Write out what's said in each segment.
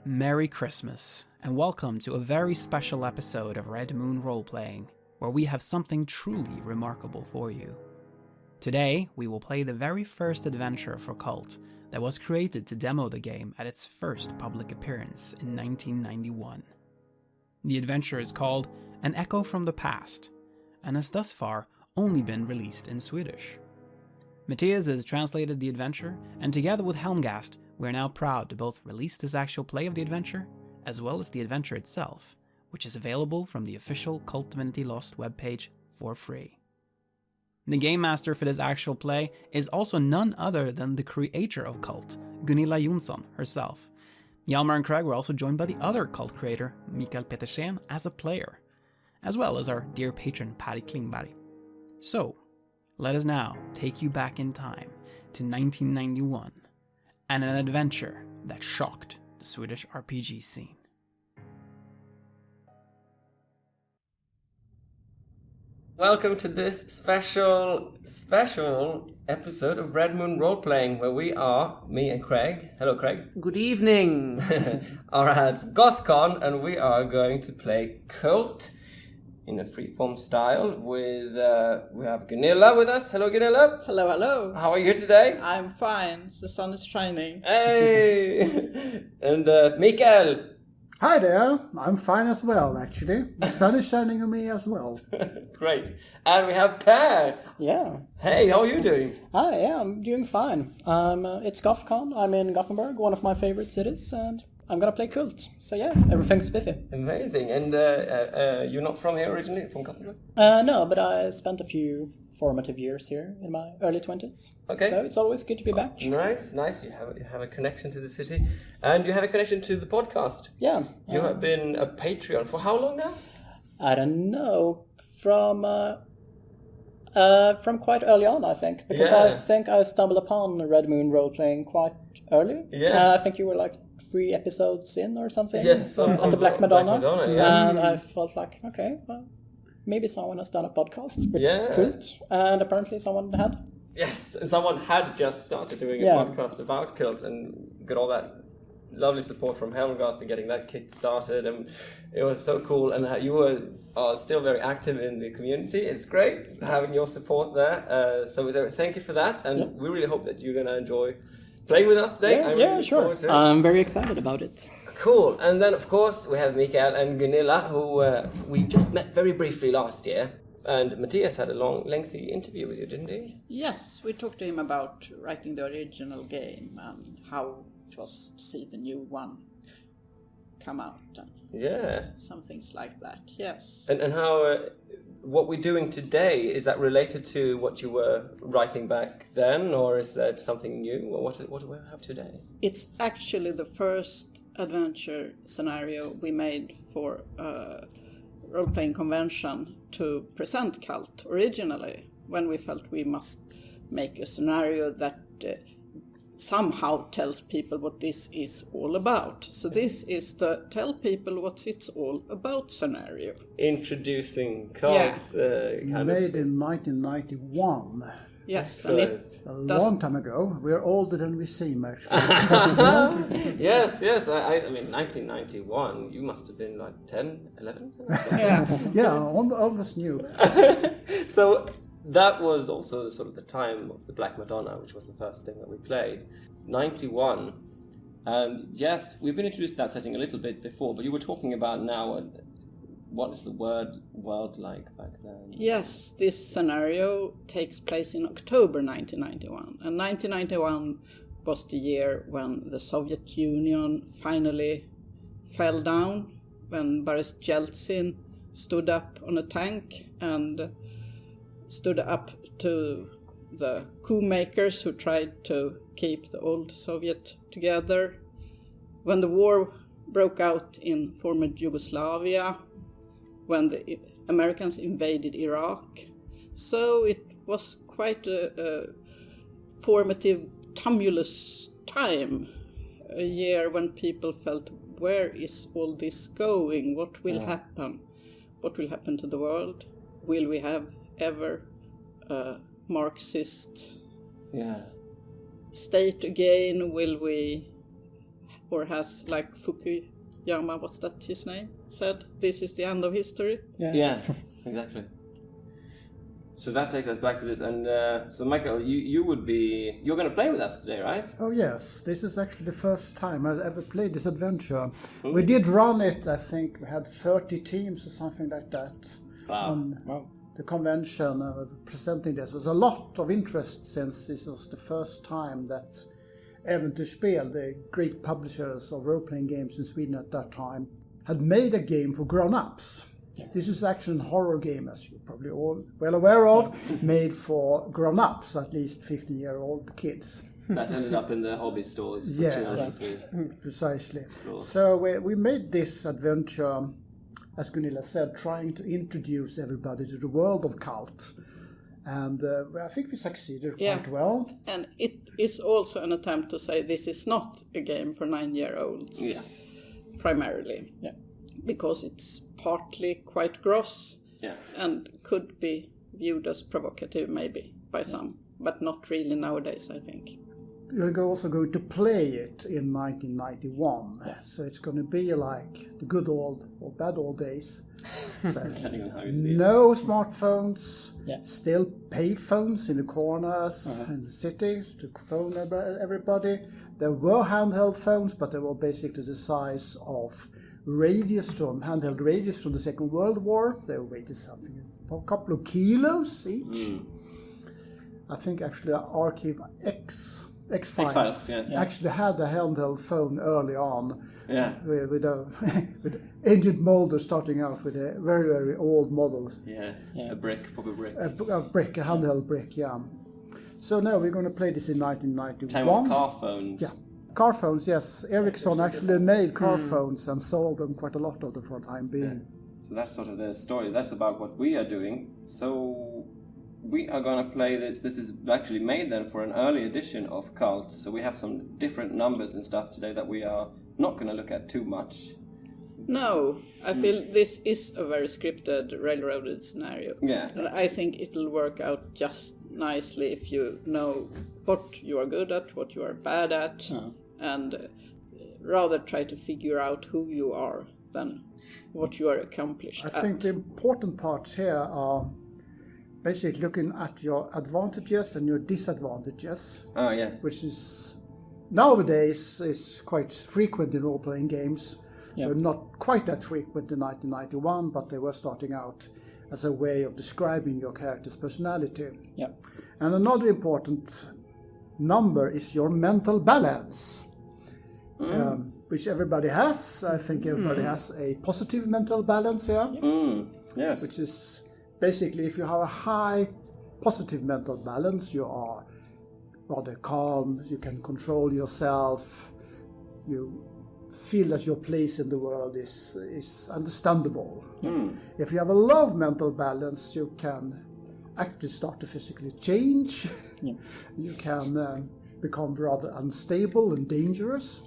Merry Christmas, and welcome to a very special episode of Red Moon Roleplaying, where we have something truly remarkable for you. Today, we will play the very first adventure for KULT that was created to demo the game at its first public appearance in 1991. The adventure is called An Echo from the Past, and has thus far only been released in Swedish. Mattiaz has translated the adventure, and together with Helmgast, we are now proud to both release this actual play of the adventure, as well as the adventure itself, which is available from the official KULT Divinity Lost webpage for free. The game master for this actual play is also none other than the creator of KULT, Gunilla Jonsson herself. Hjalmar and Craig were also joined by the other KULT creator, Michael Petersen, as a player, as well as our dear patron Patty Klingberg. So, let us now take you back in time to 1991 and an adventure that shocked the Swedish RPG scene. Welcome to this special episode of Red Moon Roleplaying, where we are, me and Craig. Hello, Craig. Good evening. are at GothCon, and we are going to play KULT in a freeform style with, we have Gunilla with us. Hello, Gunilla. Hello, hello. How are you today? I'm fine. The sun is shining. Hey! And Mikael. Hi there, I'm fine as well, actually. The sun is shining on me as well. Great. And we have Per. Yeah. Hey, how are you doing? Yeah, I'm doing fine. It's GothCon. I'm in Gothenburg, one of my favorite cities, and I'm gonna play KULT. So yeah, everything's spiffy. Amazing. And you're not from here originally, from Gothenburg? No, but I spent a few formative years here in my early 20s. Okay. So it's always good to be back. Nice. You have a connection to the city, and you have a connection to the podcast. Yeah. You have been a Patreon for how long now? I don't know. From quite early on, I think, because Yeah. I think I stumbled upon Red Moon Roleplaying quite early. Yeah. I think you were like 3 episodes in or something. Yes, at the Black Madonna. Yes. And I felt like, okay, well, maybe someone has done a podcast with Yeah. KULT, and apparently someone had. Yes, and someone had just started doing a Yeah. podcast about KULT and got all that lovely support from Helmgast and getting that kick started, and it was so cool. And you are still very active in the community. It's great having your support there. So thank you for that, and we really hope that you're gonna enjoy playing with us today. Yeah, sure. I'm very excited about it. Cool. And then, of course, we have Mikael and Gunilla, who we just met very briefly last year. And Mattiaz had a lengthy interview with you, didn't he? Yes, we talked to him about writing the original game and how it was to see the new one come out and some things like that, yes. And how, what we're doing today, is that related to what you were writing back then, or is that something new? Or what do we have today? It's actually the first adventure scenario we made for a role-playing convention to present KULT originally, when we felt we must make a scenario that somehow tells people what this is all about. So this is the tell people what it's all about scenario. Introducing KULT. Made in 1991. Yes, so and A long time ago. We're older than we seem, actually. Yes. I mean, 1991, you must have been like 10, 11? Yeah, almost new. So that was also the time of the Black Madonna, which was the first thing that we played. 91. And yes, we've been introduced to that setting a little bit before, but you were talking about now, what is the world like back then? Yes, this scenario takes place in October 1991. And 1991 was the year when the Soviet Union finally fell down, when Boris Yeltsin stood up on a tank and stood up to the coup makers who tried to keep the old Soviet together. When the war broke out in former Yugoslavia, when the Americans invaded Iraq. So it was quite a formative, tumultuous time, a year when people felt, where is all this going? What will happen? What will happen to the world? Will we have ever a Marxist state again? Will we or has, like Fukuyama, what's that his name, said, this is the end of history. Yeah, exactly. So that takes us back to this, and so Michael, you're going to play with us today, right? Oh yes, this is actually the first time I've ever played this adventure. We did run it, I think we had 30 teams or something like that. Wow. The convention presenting this. There was a lot of interest since this was the first time that Äventyrsspel, the great publishers of role-playing games in Sweden at that time, had made a game for grown-ups. This is actually a horror game, as you're probably all well aware of, made for grown-ups, at least 15-year-old kids. That ended up in the hobby stores. Yes, precisely. So we made this adventure, as Gunilla said, trying to introduce everybody to the world of KULT. And I think we succeeded quite well. And it is also an attempt to say this is not a game for 9-year-olds. Yes. Primarily. Yeah. Because it's partly quite gross. Yeah. And could be viewed as provocative maybe by some. But not really nowadays, I think. We're also going to play it in 1991. So it's going to be like the good old or bad old days. So, Depending on how you see it. no smartphones, still pay phones in the corners in the city to phone everybody. There were handheld phones, but they were basically the size of handheld radios from the Second World War. They weighted something for a couple of kilos each. I think actually Archive X-Files actually had a handheld phone early on with Agent Mulder starting out with a very, very old model. A brick, proper brick. A handheld brick, So now we're going to play this in 1991. Time of car phones. Yeah. Car phones, yes. Ericsson actually made car phones and sold them, quite a lot of them for the time being. So that's sort of the story. That's about what we are doing. So we are going to play this. This is actually made then for an early edition of KULT. So we have some different numbers and stuff today that we are not going to look at too much. No, I feel this is a very scripted, railroaded scenario. Yeah. And I think it'll work out just nicely if you know what you are good at, what you are bad at, and rather try to figure out who you are than what you are accomplished I think the important parts here are basically looking at your advantages and your disadvantages. Oh, yes. Which is nowadays is quite frequent in role-playing games. They're not quite that frequent in 1991, but they were starting out as a way of describing your character's personality. Yeah. And another important number is your mental balance, which everybody has. I think everybody has a positive mental balance here. Yes. Which is basically if you have a high positive mental balance, you are rather calm, you can control yourself, you feel that your place in the world is understandable. If you have a low mental balance, you can actually start to physically change. You can become rather unstable and dangerous.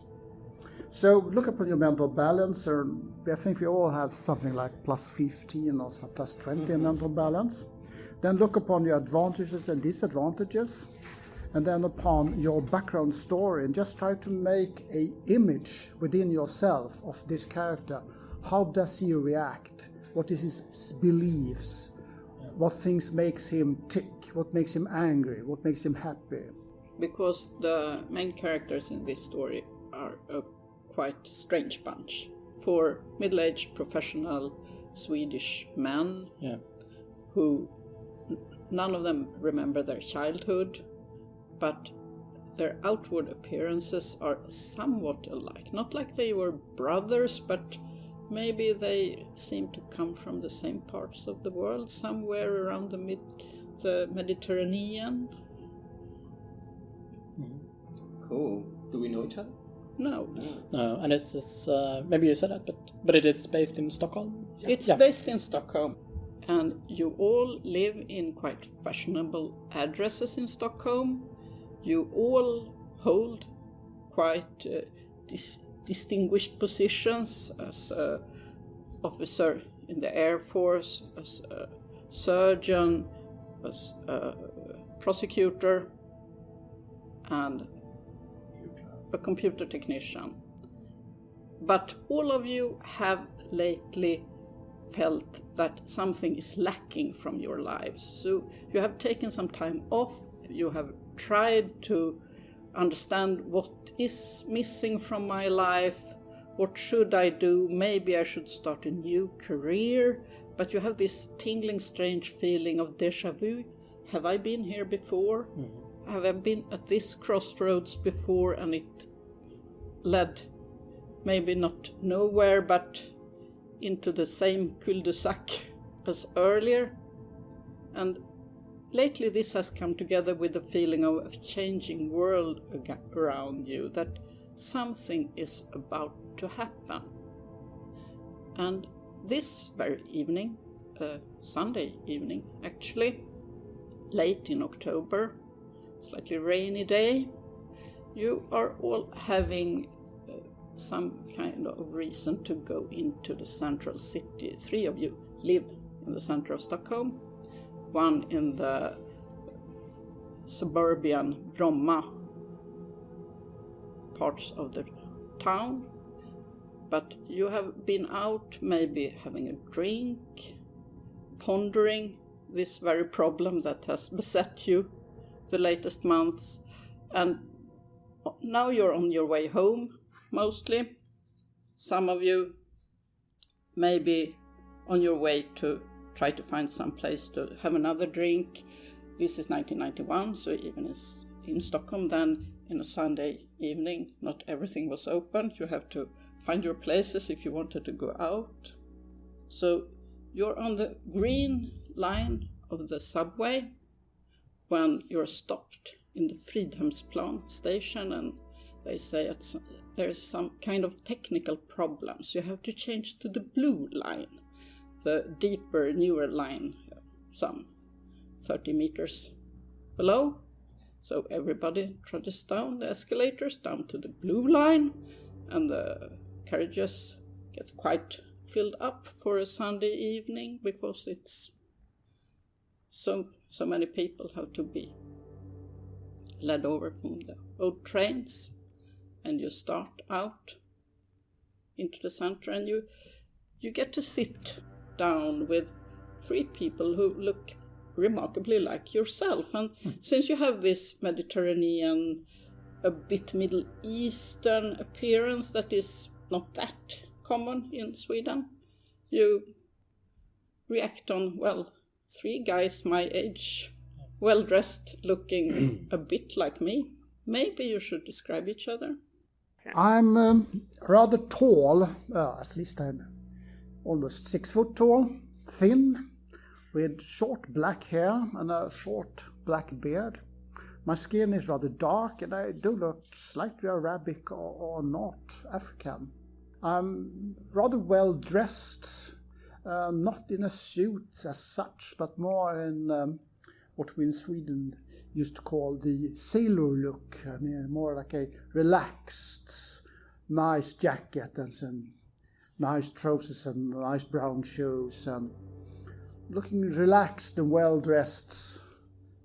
So look upon your mental balance, and I think we all have something like plus 15 or plus 20 in mental balance. Then look upon your advantages and disadvantages, and then upon your background story, and just try to make an image within yourself of this character. How does he react? What is his beliefs? What things makes him tick? What makes him angry? What makes him happy? Because the main characters in this story are a quite strange bunch. 4 middle-aged professional Swedish men who none of them remember their childhood, but their outward appearances are somewhat alike. Not like they were brothers, but maybe they seem to come from the same parts of the world, somewhere around the Mediterranean. Cool. Do we know each other? No. No, and it's maybe you said that, but it is based in Stockholm? It's based in Stockholm. And you all live in quite fashionable addresses in Stockholm. You all hold quite distinguished positions as an officer in the Air Force, as a surgeon, as a prosecutor, and a computer technician. But all of you have lately felt that something is lacking from your lives. So you have taken some time off, you have tried to understand what is missing from my life, what should I do, maybe I should start a new career, but you have this tingling strange feeling of déjà vu. Have I been here before? Mm-hmm. Have I been at this crossroads before and it led maybe not nowhere but into the same cul-de-sac as earlier? And lately this has come together with the feeling of a changing world around you, that something is about to happen. And this very evening, Sunday evening actually, late in October, slightly rainy day, you are all having some kind of reason to go into the central city. 3 of you live in the center of Stockholm, 1 in the suburban Bromma parts of the town. But you have been out, maybe having a drink, pondering this very problem that has beset you the latest months, and now you're on your way home, mostly. Some of you maybe on your way to try to find some place to have another drink. This is 1991, so even in Stockholm then, in a Sunday evening, not everything was open. You have to find your places if you wanted to go out. So you're on the green line of the subway when you're stopped in the Fridhemsplan station, and they say there's some kind of technical problems. You have to change to the blue line, the deeper, newer line, some 30 meters below. So everybody trudges down the escalators down to the blue line, and the carriages get quite filled up for a Sunday evening because it's so many people have to be led over from the old trains, and you start out into the center, and you get to sit down with 3 people who look remarkably like yourself. And since you have this Mediterranean, a bit Middle Eastern appearance that is not that common in Sweden, you react on, well, 3 guys my age, well dressed, looking a bit like me. Maybe you should describe each other. I'm rather tall, at least I'm almost 6 foot tall, thin, with short black hair and a short black beard. My skin is rather dark and I do look slightly Arabic or not African. I'm rather well dressed, not in a suit as such, but more in what we in Sweden used to call the sailor look. I mean, more like a relaxed, nice jacket and some nice trousers and nice brown shoes, and looking relaxed and well dressed.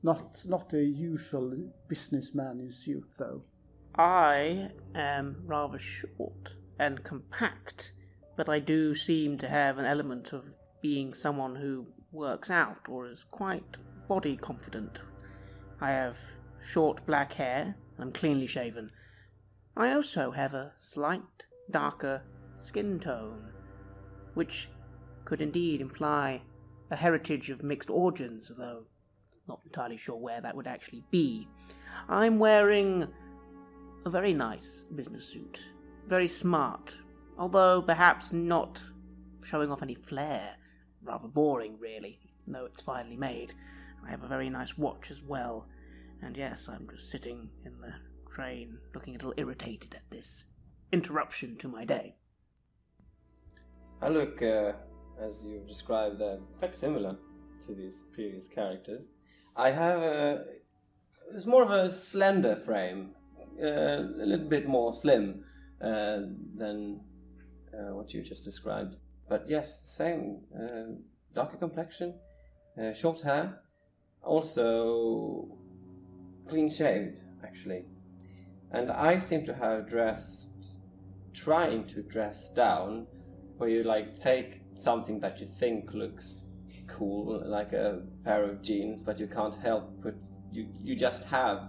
Not a usual businessman in suit, though. I am rather short and compact, but I do seem to have an element of being someone who works out or is quite body confident. I have short black hair, and I'm cleanly shaven. I also have a slight darker skin tone, which could indeed imply a heritage of mixed origins, though not entirely sure where that would actually be. I'm wearing a very nice business suit, very smart, although perhaps not showing off any flair. Rather boring, really, even though it's finely made. I have a very nice watch as well, and yes, I'm just sitting in the train looking a little irritated at this interruption to my day. I look, as you've described, quite similar to these previous characters. I have it's more of a slender frame, a little bit more slim than what you just described. But yes, the same, darker complexion, short hair, also clean shaved, actually. And I seem to have dressed trying to dress down, where you like take something that you think looks cool, like a pair of jeans, but you can't help but you just have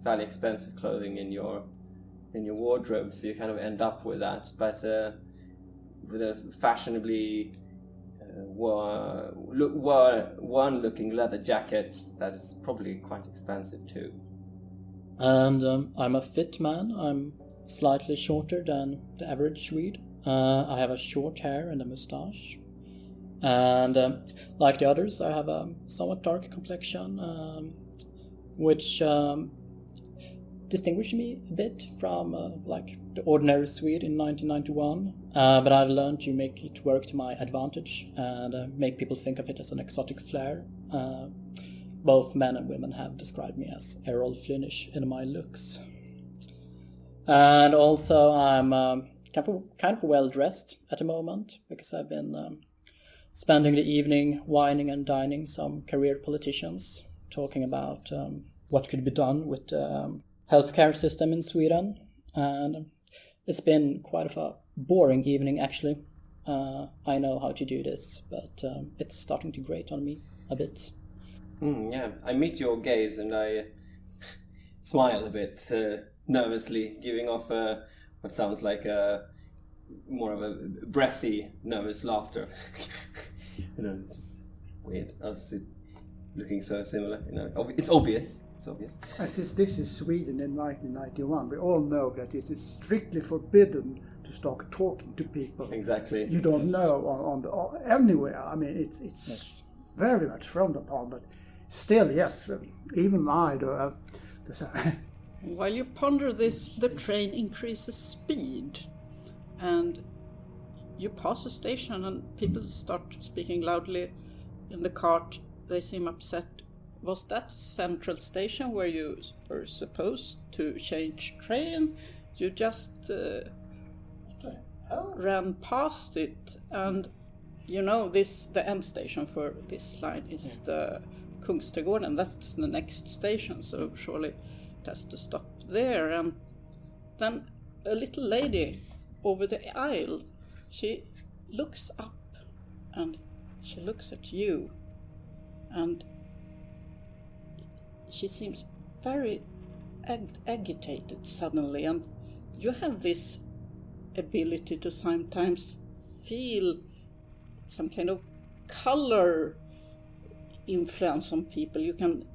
fairly expensive clothing in your wardrobe, so you kind of end up with that. But with a fashionably worn-looking leather jacket that is probably quite expensive too. And I'm a fit man. I'm slightly shorter than the average Swede. I have a short hair and a mustache. And like the others, I have a somewhat dark complexion, which distinguishes me a bit from like the ordinary Swede in 1991. But I've learned to make it work to my advantage and make people think of it as an exotic flair. Both men and women have described me as Errol Flynnish in my looks. And also I'm kind of well dressed at the moment, because I've been spending the evening whining and dining some career politicians, talking about what could be done with the healthcare system in Sweden. And it's been quite a boring evening, actually. I know how to do this, but it's starting to grate on me a bit. Yeah, I meet your gaze and I smile a bit nervously, giving off what sounds like more of a breathy, nervous laughter. It's weird. Us looking so similar. It's obvious. It's obvious. Since this is Sweden in 1991, we all know that it is strictly forbidden to start talking to people. Exactly. You don't know anywhere. I mean, it's very much frowned upon, but still, yes, even I do. While you ponder this, the train increases speed, and you pass a station and people start speaking loudly in the cart. They seem upset. Was that Central Station where you were supposed to change train? You just ran past it, and the end station for this line is the Kungsträdgården. That's the next station, so surely it has to stop there. And then a little lady over the aisle, she looks up and she looks at you, and she seems very agitated suddenly, and you have this ability to sometimes feel some kind of color influence on people. You can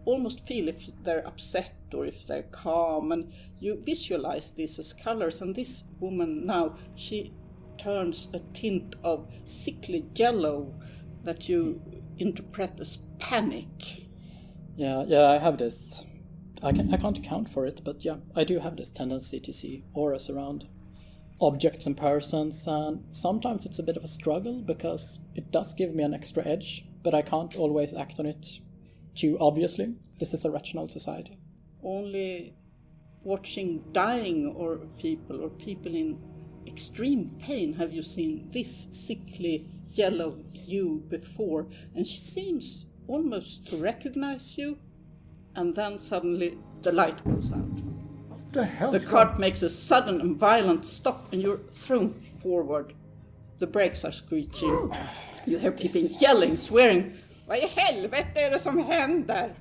almost feel if they're upset or if they're calm, and you visualize this as colors. And this woman now, she turns a tint of sickly yellow that you interpret as panic. Yeah, I have this. I can't account for it, but yeah, I do have this tendency to see auras around objects and persons, and sometimes it's a bit of a struggle because it does give me an extra edge, but I can't always act on it too obviously. This is a rational society. Only watching dying or people in extreme pain have you seen this sickly yellow hue before, and she seems almost to recognize you, and then suddenly the light goes out. What the hell? The cart makes a sudden and violent stop, and you're thrown forward. The brakes are screeching. You hear people yelling, swearing. Vad i helvete är det som händer?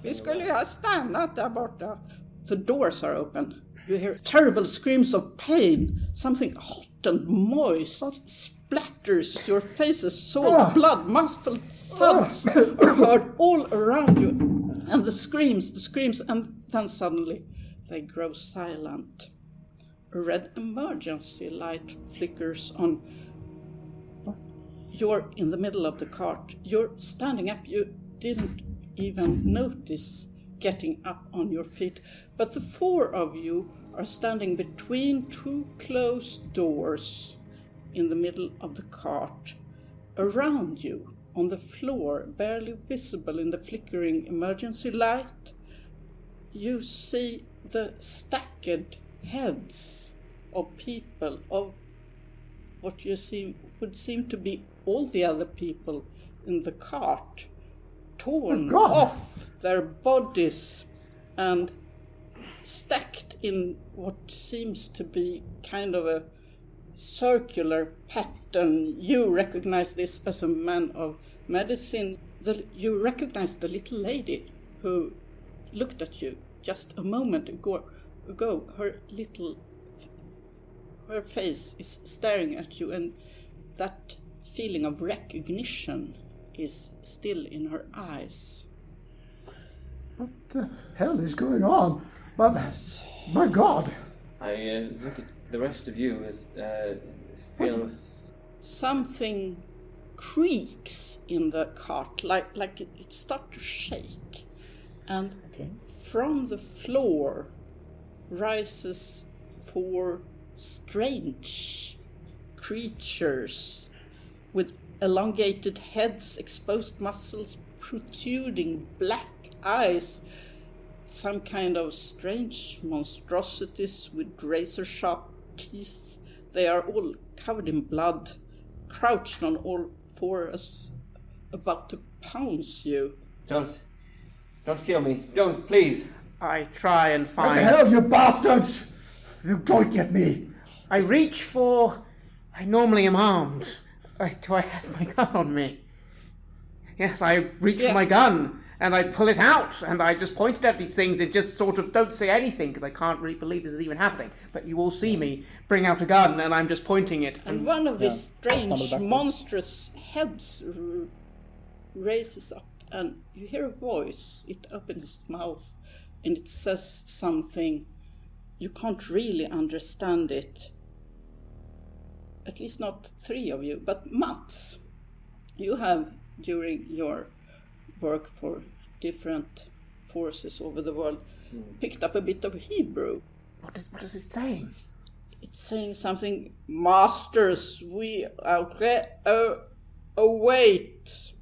Vi skulle ju ha stannat där borta. The doors are open. You hear terrible screams of pain. Something hot and moist splatters your faces. Salt, blood, muffled thuds are heard all around you. And the screams, and then suddenly they grow silent. A red emergency light flickers on. You're in the middle of the cart. You're standing up. You didn't even notice getting up on your feet. But the four of you are standing between two closed doors in the middle of the cart. Around you, on the floor, barely visible in the flickering emergency light, you see the stacked heads of people, of what would seem to be all the other people in the cart, torn off their bodies and stacked in what seems to be kind of a circular pattern. You recognize this as a man of medicine. You recognize the little lady who looked at you just a moment ago. Her face is staring at you, and that feeling of recognition is still in her eyes. What the hell is going on? My God! I look at the rest of you as feels. Something creaks in the cart, like it starts to shake, and from the floor rises 4 strange creatures with elongated heads, exposed muscles, protruding black eyes, some kind of strange monstrosities with razor-sharp teeth. They are all covered in blood, crouched on all 4 as about to pounce you. Don't kill me. Don't, please. I try and find... What the hell, you bastards! You don't get me! I reach for... I normally am armed. Do I have my gun on me? Yes, I reach for my gun, and I pull it out, and I just point it at these things and just sort of don't say anything, because I can't really believe this is even happening. But you all see me bring out a gun, and I'm just pointing it. And one of these strange, monstrous heads raises up, and you hear a voice. It opens its mouth, and it says something. You can't really understand it. At least not 3 of you. But Mats, you have, during your work for different forces over the world, picked up a bit of Hebrew. What is it saying? It's saying something, Masters, we await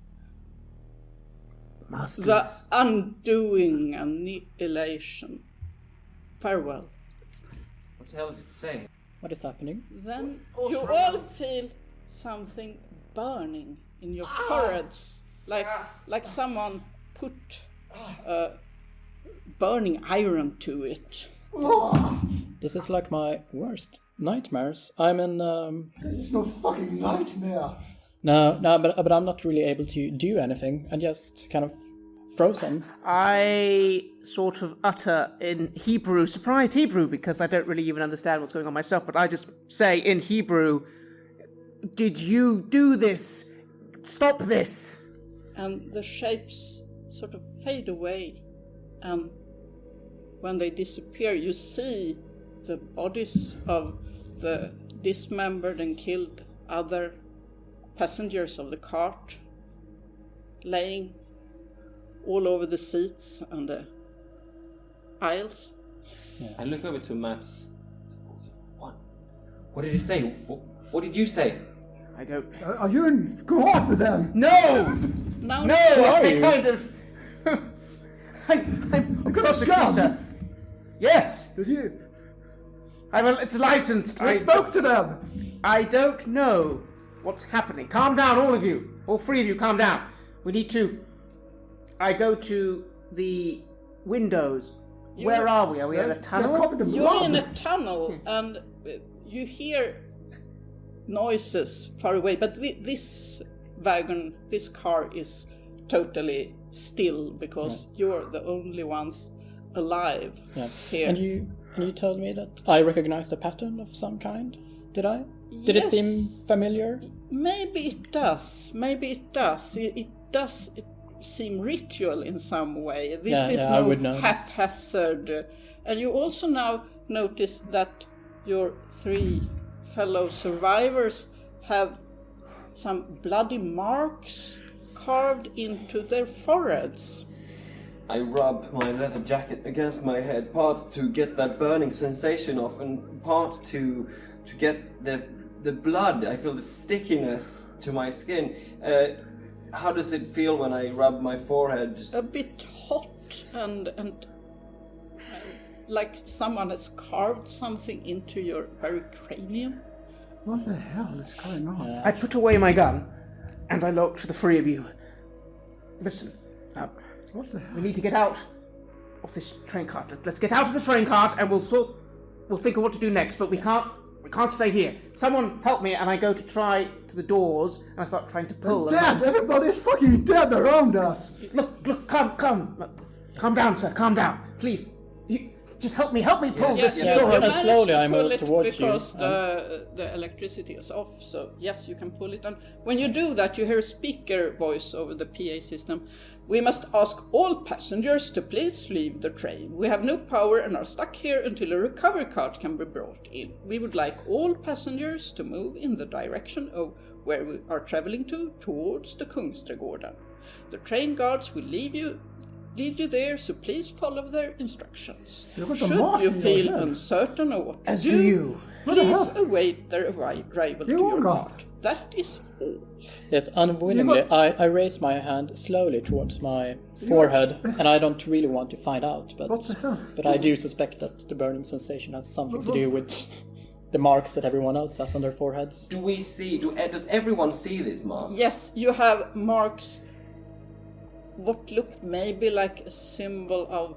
Masters. the undoing annihilation. Farewell. What the hell does it say? What is happening? Then you all feel something burning in your foreheads, like someone put burning iron to it. This is like my worst nightmares. I'm in... This is no fucking nightmare! No, but I'm not really able to do anything. I'm just kind of frozen. I sort of utter in Hebrew, surprised Hebrew, because I don't really even understand what's going on myself, but I just say in Hebrew, did you do this? Stop this! And the shapes sort of fade away, and when they disappear, you see the bodies of the dismembered and killed other passengers of the cart laying all over the seats and the aisles. I look over to Maps. What did he say? What did you say? I don't... Are you in cohort with them? No! Now No! I kind of... I'm a prosecutor. Yes! Did you? It's licensed. I spoke to them! I don't know what's happening. Calm down, all of you. All 3 of you, calm down. We need to... I go to the windows. Where are we? Are we in a tunnel? You're in a tunnel, and you hear noises far away, but this wagon, this car is totally still, because you're the only ones alive here. And you told me that I recognized a pattern of some kind. Did I? Did it Yes. seem familiar? Maybe it does. It does seem ritual in some way. This is I no would know. haphazard. And you also now notice that your 3 fellow survivors have some bloody marks carved into their foreheads. I rub my leather jacket against my head, part to get that burning sensation off, and part to get the blood. I feel the stickiness to my skin. How does it feel when I rub my forehead? A bit hot and like someone has carved something into your very cranium. What the hell is going on? I put away my gun, and I look to the 3 of you. Listen, What the hell? we need to get out of this train cart. Let's get out of the train cart and we'll think of what to do next, but we can't stay here. Someone help me, and I go to try to the doors, and I start trying to pull. Dead! Everybody's fucking dead around us! Look, calm down, sir, calm down. Please, just help me pull this door. And slowly I move towards you. Because the electricity is off, so yes, you can pull it. And when you do that, you hear a speaker voice over the PA system. We must ask all passengers to please leave the train. We have no power and are stuck here until a recovery cart can be brought in. We would like all passengers to move in the direction of where we are traveling towards the Kungsträdgården. The train guards will lead you there, so please follow their instructions. Should you feel uncertain of what to do, please await their arrival to your cart. That is all. Yes, unwillingly, I raise my hand slowly towards my forehead, and I don't really want to find out, but What the hell? but I do suspect that the burning sensation has something to do with the marks that everyone else has on their foreheads. Does everyone see these marks? Yes, you have marks. What look maybe like a symbol of...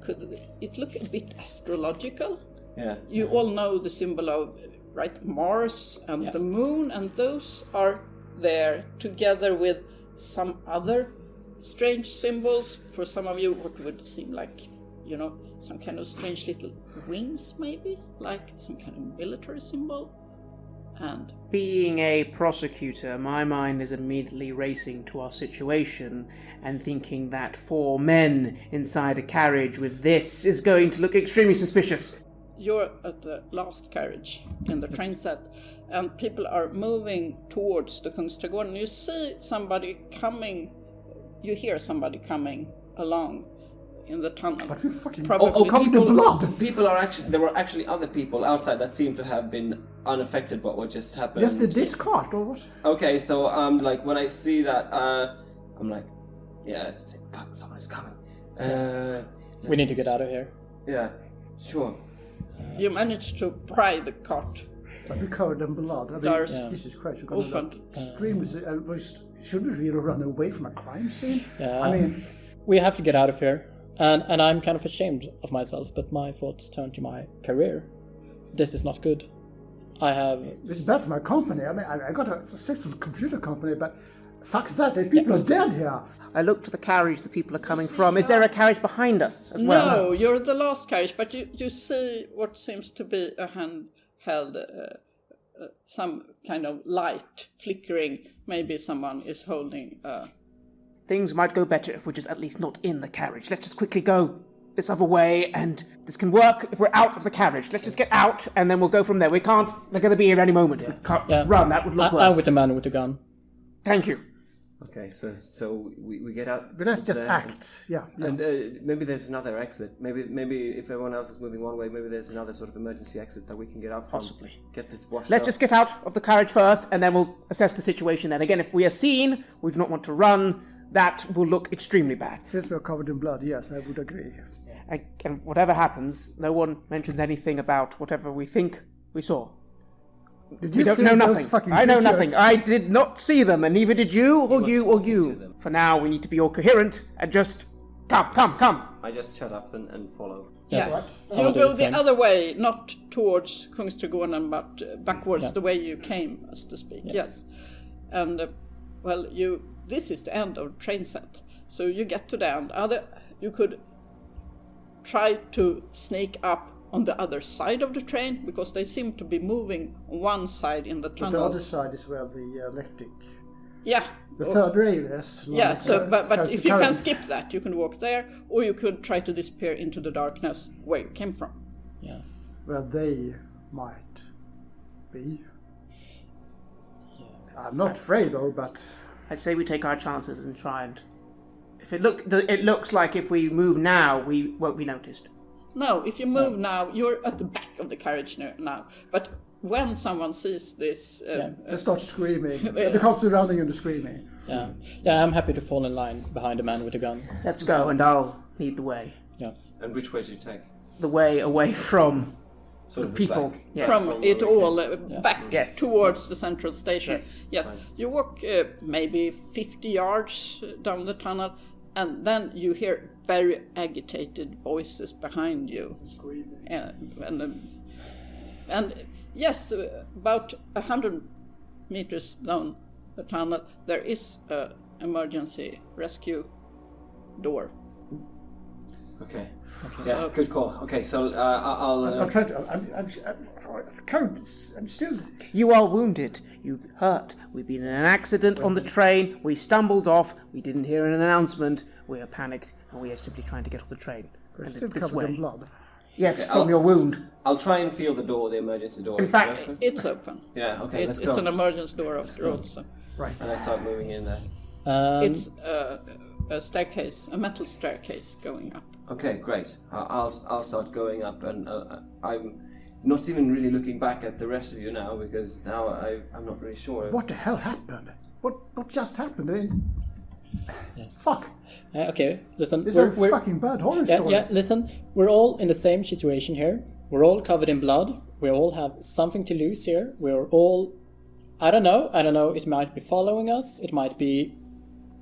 Could it look a bit astrological? Yeah. You all know the symbol of, right, Mars and the moon, and those are there together with some other strange symbols. For some of you, what would seem like, some kind of strange little wings, maybe? Like some kind of military symbol. And being a prosecutor, my mind is immediately racing to our situation and thinking that 4 men inside a carriage with this is going to look extremely suspicious. You're at the last carriage in the train set, and people are moving towards the Kungsträdgården. You see somebody coming, you hear somebody coming along in the tunnel. But we fucking... covered in blood! There were actually other people outside that seemed to have been unaffected by what just happened. Yes, this cart, or what? Okay, so when I see that, I'm like, yeah, fuck, someone is coming. We need to get out of here. Yeah, sure. You managed to pry the cart. But we covered in blood. I mean, Jesus Christ, we're going to look extremely... should we really run away from a crime scene? Yeah. I mean... We have to get out of here. And I'm kind of ashamed of myself, but my thoughts turn to my career. This is not good. It's bad for my company. I mean, I got a successful computer company, but fuck that, the people are dead here. I look to the carriage the people are coming from. Is there a carriage behind us as well? No, you're the last carriage, but you see what seems to be a handheld, some kind of light flickering. Maybe someone is holding Things might go better if we're just at least not in the carriage. Let's just quickly go this other way, and this can work if we're out of the carriage. Let's just get out, and then we'll go from there. They're going to be here any moment. We can't run, that would look worse. I'm with the man with the gun. Thank you. Okay, so we get out. But let's just act, yeah. And maybe there's another exit. Maybe if everyone else is moving one way, maybe there's another sort of emergency exit that we can get out from. Possibly. Get this washed Let's out. just get out of the carriage first, and then we'll assess the situation then. Again, if we are seen, we do not want to run. That will look extremely bad. Since we're covered in blood, yes, I would agree. And whatever happens, no one mentions anything about whatever we think we saw. Did you don't see know those nothing. fucking I know creatures? nothing. I did not see them, and neither did you, or you, or to you. them. For now, we need to be all coherent and just come. I just shut up and follow. Yes. Right. You I'll do go the the same. other way, not towards Kungsträdgården, but backwards, the way you came, as to speak. Yes. And, this is the end of the train set. So you get to the end. You could try to sneak up on the other side of the train, because they seem to be moving on one side in the But tunnel. the other side is where the electric... Yeah. The third rail is. Yeah, but carries if the you can currents. skip that, you can walk there, or you could try to disappear into the darkness where you came from. Yeah. Where they might be. I'm not afraid though, but... I say we take our chances and try and... If it looks like if we move now, we won't be noticed. No, if you move now, you're at the back of the carriage now. But when someone sees this... They start screaming. The cops are running and screaming. Yeah, I'm happy to fall in line behind the man with the gun. Let's go, and I'll lead the way. Yeah. And which way do you take? The way away from Sort the of people. back. Yes. From it all back Yes. towards the central station. Yes. Fine. You walk maybe 50 yards down the tunnel, and then you hear very agitated voices behind you. Screaming. And yes, about 100 meters down the tunnel, there is a emergency rescue door. Okay. Yeah, good call. Okay, so I'll... I'm trying to... I'm still... You are wounded. You've hurt. We've been in an accident on the train. We stumbled off. We didn't hear an announcement. We are panicked, and we are simply trying to get off the train. We're And still it's this covered way. in blood. Yes, Okay, from your wound. I'll try and feel the door, the emergency door. In fact, It's open. Yeah, okay, let's go. It's an emergency door after all. So. Right. And I start moving in there. It's a staircase, a metal staircase going up. Okay, great. I'll start going up, and I'm not even really looking back at the rest of you now, because now I'm not really sure. What the hell happened? What just happened? Yes. Fuck! Okay, listen. This is a fucking bad horror story. Yeah, listen. We're all in the same situation here. We're all covered in blood. We all have something to lose here. We're all... I don't know. It might be following us. It might be...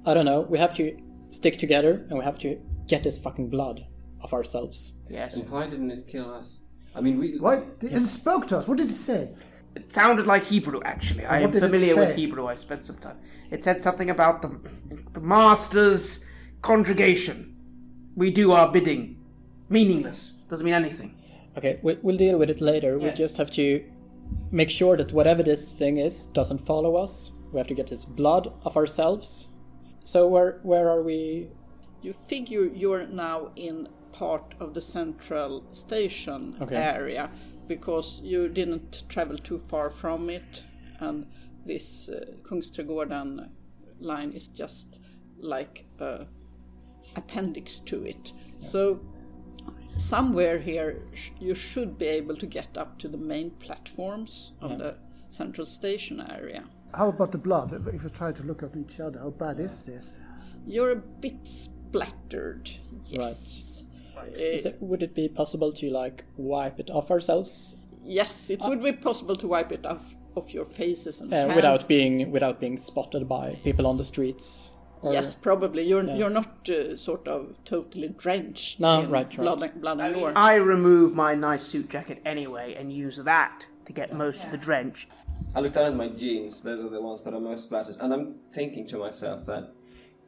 I don't know. We have to stick together, and we have to get this fucking blood of ourselves. Yes. And why didn't it kill us? I mean, we... Why? It spoke to us. What did it say? It sounded like Hebrew, actually. I am did it familiar with say? Hebrew. I spent some time. It said something about the Master's congregation. We do our bidding. Meaningless. Doesn't mean anything. Okay, we'll deal with it later. We Yes. just have to make sure that whatever this thing is doesn't follow us. We have to get this blood of ourselves. So where are we? You figure you're now in part of the central station area, because you didn't travel too far from it, and this Kungsträdgården line is just like a appendix to it. So somewhere here you should be able to get up to the main platforms of the central station area. How about the blood? If we try to look at each other, how bad is this? You're a bit splattered, yes. Would it be possible to wipe it off ourselves Yes, it would be possible to wipe it off your faces and hands. without being spotted by people on the streets? Or... Yes, probably. You're not sort of totally drenched in right. blood and gore. I remove my nice suit jacket anyway and use that to get most of the drench. I look down at my jeans. Those are the ones that are most splattered. And I'm thinking to myself that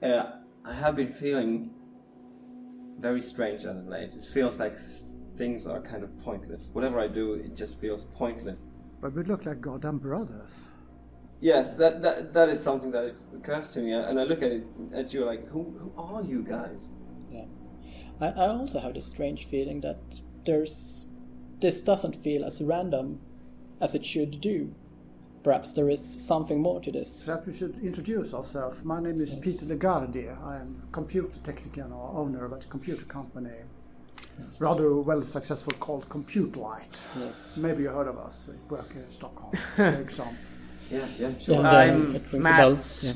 I have been feeling very strange as of late. It feels like things are kind of pointless. Whatever I do, it just feels pointless. But we look like goddamn brothers. Yes, that is something that occurs to me. And I look at you like, who are you guys? Yeah. I also have this strange feeling that this doesn't feel as random as it should do. Perhaps there is something more to this. Perhaps we should introduce ourselves. My name is Peter Legardi. I am computer technician or owner of a computer company. Yes. Rather well successful called Compute Light. Yes. Maybe you heard of us. We work in Stockholm. Very some. Yeah, sure. Yeah, I'm it rings a bell. Yeah.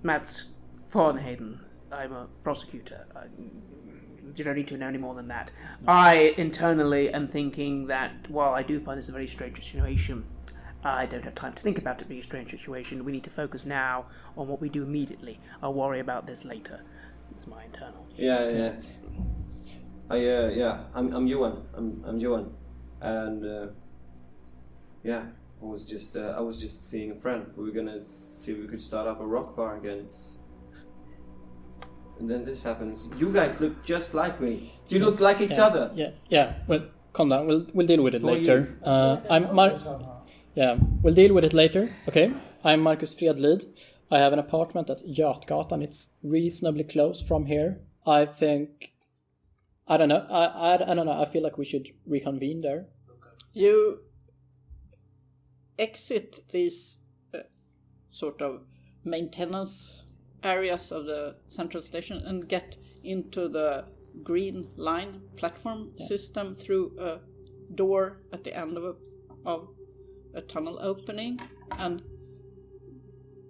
Mats Farnhaden. I'm a prosecutor. You don't need to know any more than that. No. I internally am thinking that while I do find this a very strange situation, I don't have time to think about it being a strange situation. We need to focus now on what we do immediately. I'll worry about this later. It's my internal. Yeah. I'm Johan. I'm Johan, and I was just seeing a friend. We were gonna see if we could start up a rock bar again. And then this happens. You guys look just like me. You look like each other. Yeah. Well, calm down. We'll deal with it later. We'll deal with it later. Okay. I'm Marcus Fredlid. I have an apartment at GothCon. It's reasonably close from here. I think. I don't know. I don't know. I feel like we should reconvene there. You exit these sort of maintenance areas of the central station and get into the green line platform system through a door at the end of a tunnel opening, and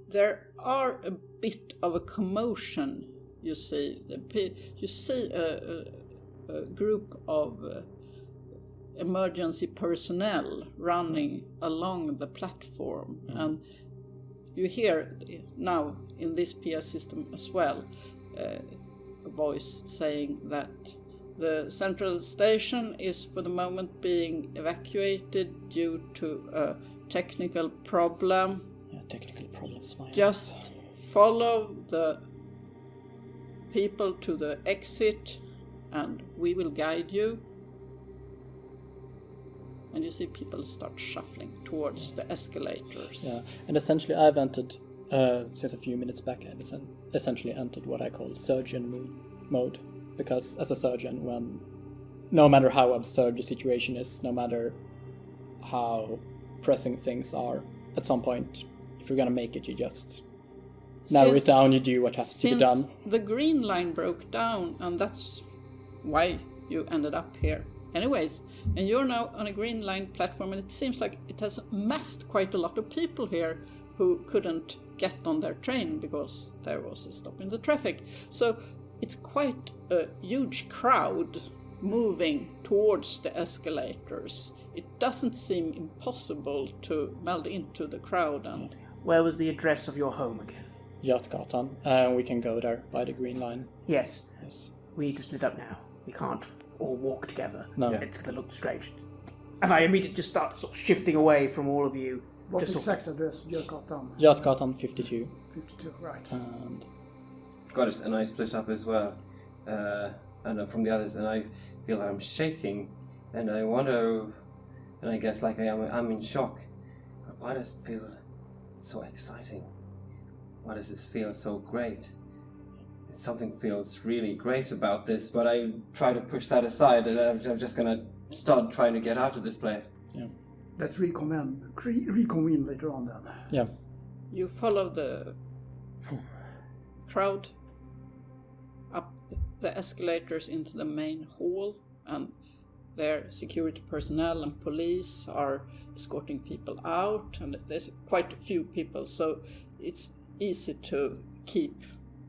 there are a bit of a commotion. You see a group of emergency personnel running along the platform, and you hear now in this PS system as well a a voice saying that the central station is for the moment being evacuated due to a technical problem. Yeah, technical problems. Just follow the people to the exit and we will guide you. And you see people start shuffling towards the escalators. Yeah, and essentially I've entered, since a few minutes back, I've essentially entered what I call surgeon mode. Because as a surgeon, no matter how absurd the situation is, no matter how pressing things are, at some point, if you're gonna make it, you just narrow it down, you do what has to be done. The green line broke down, and that's why you ended up here. Anyways, and you're now on a green line platform, and it seems like it has massed quite a lot of people here who couldn't get on their train because there was a stop in the traffic. So it's quite a huge crowd moving towards the escalators. It doesn't seem impossible to meld into the crowd. And Where was the address of your home again? GothCon, and we can go there by the green line. Yes. We need to split up now. We can't all walk together. No. It's going to look strange. And I immediately just start sort of shifting away from all of you. What just exact address? GothCon? GothCon 52. 52, right. And Got it, and I split up as well, and from the others, and I feel that I'm shaking, and I wonder, and I guess like I'm in shock. But why does it feel so exciting? Why does this feel so great? Something feels really great about this, but I try to push that aside, and I'm just gonna start trying to get out of this place. yeah. Let's reconvene later on then. Yeah. you follow the crowd up the escalators into the main hall, and their security personnel and police are escorting people out, and there's quite a few people, so it's easy to keep.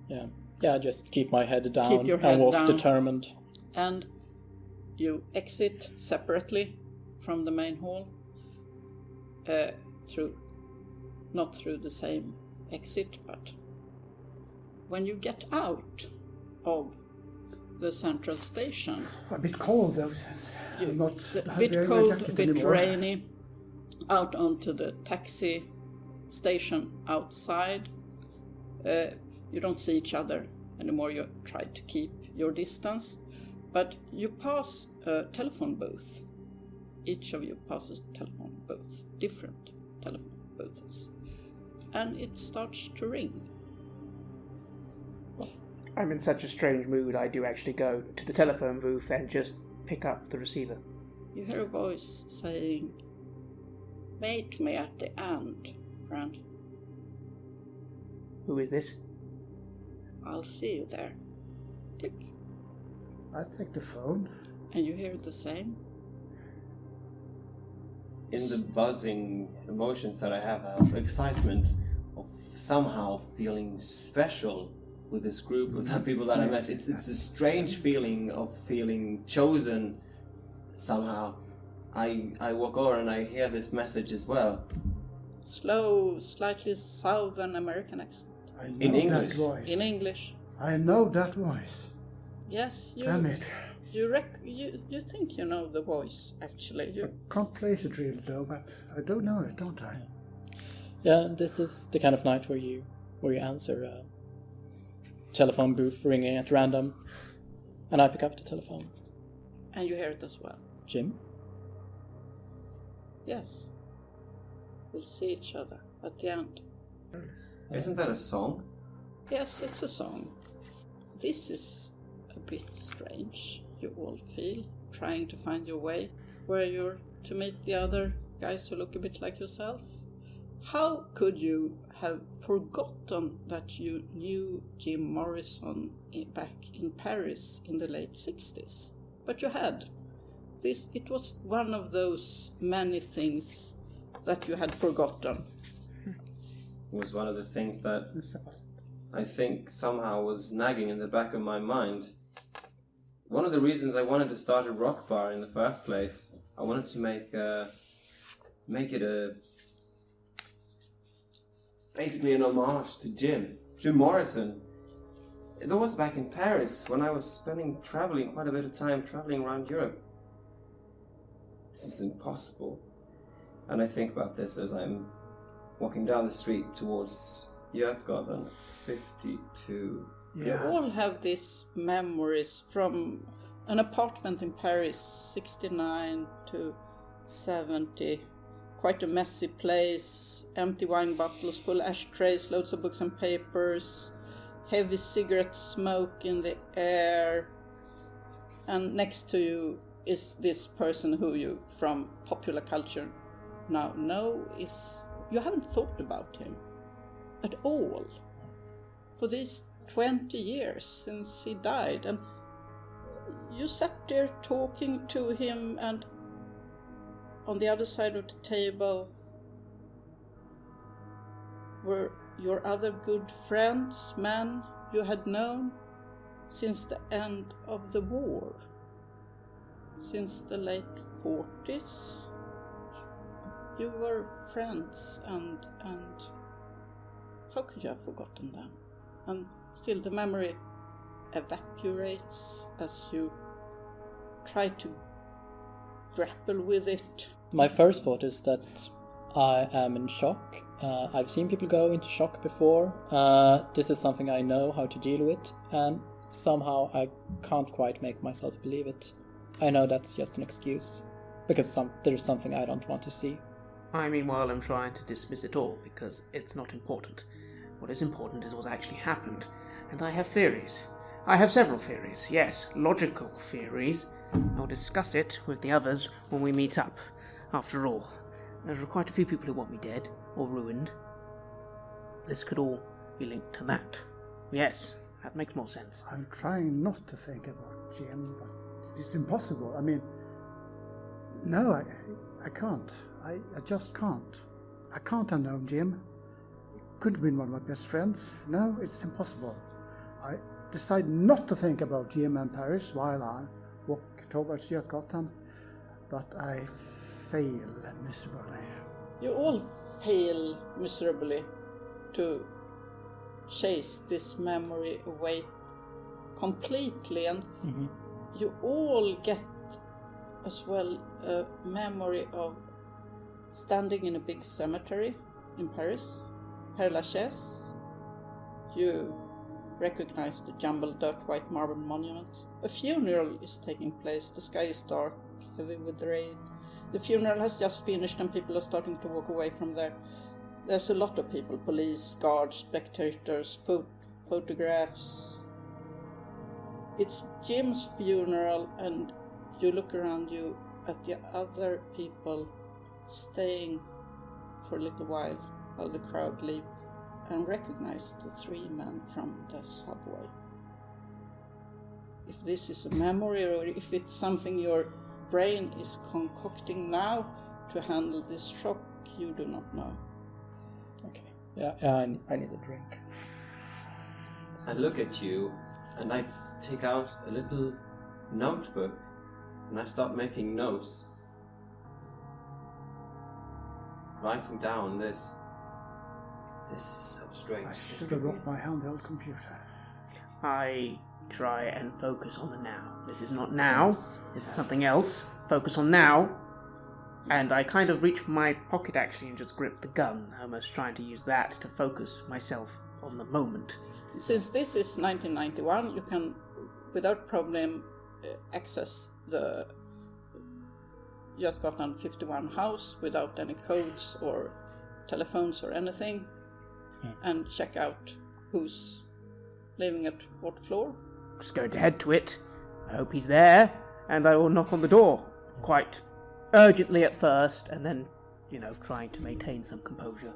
Yeah, just keep my head down Keep your head and walk down. determined. And you exit separately from the main hall, not through the same exit, but when you get out of the central station, A bit cold though, since I'm not it's a having bit my cold, a jacket bit anymore. rainy, out onto the taxi station outside. You don't see each other anymore, you try to keep your distance, but you pass a telephone booth. Each of you passes a telephone booth, different telephone booths, and it starts to ring. I'm in such a strange mood, I do actually go to the telephone booth and just pick up the receiver. You hear a voice saying, "Meet me at the end, friend. Who is this? I'll see you there." Click. I take the phone. And you hear the same. In the buzzing emotions that I have of excitement, of somehow feeling special with this group of the people that I met. It's a strange feeling of feeling chosen somehow. I walk over and I hear this message as well. Slow, slightly Southern American accent. I know In English. that voice. In English. I know that voice. Yes, you. Damn it. You think you know the voice, actually. You Can't place it really though, but I don't know it, don't I? Yeah, this is the kind of night where you answer a telephone booth ringing at random, and I pick up the telephone. and you hear it as well. Jim? Yes. We'll see each other at the end. Isn't that a song? Yes, it's a song. This is a bit strange, you all feel, trying to find your way, where you're to meet the other guys who look a bit like yourself. How could you have forgotten that you knew Jim Morrison back in Paris in the late 60s? But you had. It was one of those many things that you had forgotten. It was one of the things that I think somehow was nagging in the back of my mind. One of the reasons I wanted to start a rock bar in the first place, I wanted to make it basically an homage to Jim Morrison. That was back in Paris, when I was traveling quite a bit of time traveling around Europe. This is impossible. And I think about this as I'm walking down the street towards GothCon 52. You Yeah. all have these memories from an apartment in Paris, 69 to 70. Quite a messy place, empty wine bottles, full ashtrays, loads of books and papers, heavy cigarette smoke in the air. And next to you is this person who you, from popular culture, now know is... You haven't thought about him at all for these 20 years since he died. And you sat there talking to him, and on the other side of the table were your other good friends, men you had known since the end of the war, since the late 40s. You were friends, and how could you have forgotten them? And still the memory evaporates as you try to grapple with it. My first thought is that I am in shock. I've seen people go into shock before. This is something I know how to deal with, and somehow I can't quite make myself believe it. I know that's just an excuse, because there's something I don't want to see. I meanwhile am trying to dismiss it all, because it's not important. What is important is what actually happened, and I have theories. I have several theories, yes, logical theories. I'll discuss it with the others when we meet up. After all, there are quite a few people who want me dead, or ruined. This could all be linked to that. Yes, that makes more sense. I'm trying not to think about Jim, but it's impossible. I mean, no, I can't. I just can't. I can't have known Jim. He couldn't have been one of my best friends. No, it's impossible. I decide not to think about Jim and Paris while I walk towards GothCon, but I fail miserably. You all fail miserably to chase this memory away completely, and you all get as well a memory of standing in a big cemetery in Paris, Père Lachaise. You recognize the jumbled dirt white marble monuments. A funeral is taking place. The sky is dark, heavy with rain. The funeral has just finished and people are starting to walk away from there. There's a lot of people, police, guards, spectators, photographs. It's Jim's funeral, and you look around you at the other people staying for a little while the crowd leave, and recognize the three men from the subway. If this is a memory, or if it's something your brain is concocting now to handle this shock, you do not know. Okay. Yeah, I need a drink. I look at you and I take out a little notebook and I start making notes. Writing down this. This is so strange. I should have brought my handheld computer. I try and focus on the now. This is not now. This is something else. Focus on now. And I kind of reach for my pocket actually and just grip the gun, almost trying to use that to focus myself on the moment. Since this is 1991, you can, without problem, access the GothCon 51 house without any codes or telephones or anything, and check out who's living at what floor. Just going to head to it. I hope he's there, and I will knock on the door, quite urgently at first, and then, trying to maintain some composure.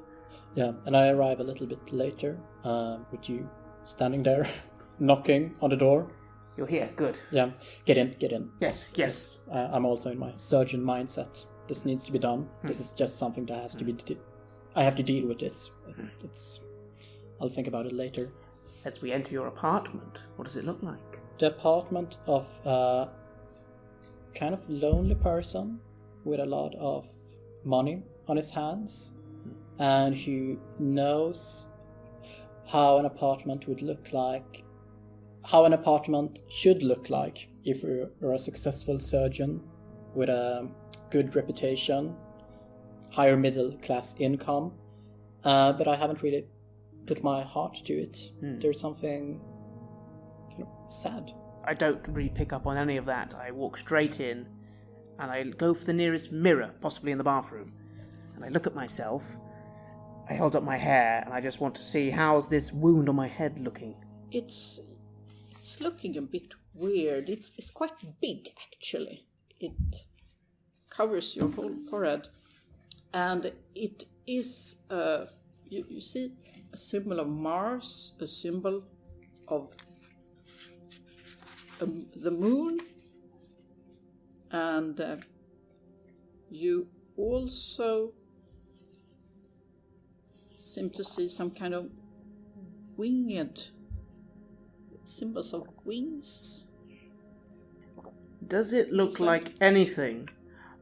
Yeah, and I arrive a little bit later, with you standing there, knocking on the door. You're here, good. Yeah, get in. Yes. I'm also in my surgeon mindset. This needs to be done. This is just something that has to be... I have to deal with this. I'll think about it later. As we enter your apartment, what does it look like? The apartment of a kind of lonely person with a lot of money on his hands, and who knows how an apartment would look like how an apartment should look like if you're a successful surgeon with a good reputation, higher middle class income, but I haven't really put my heart to it. There's something kind of sad. I don't really pick up on any of that. I walk straight in and I go for the nearest mirror, possibly in the bathroom, and I look at myself. I hold up my hair and I just want to see, how's this wound on my head looking? It's looking a bit weird. It's quite big, actually. It covers your whole forehead, and it is you see a symbol of Mars, a symbol of the moon, and you also seem to see some kind of winged symbols of wings. Does it look like anything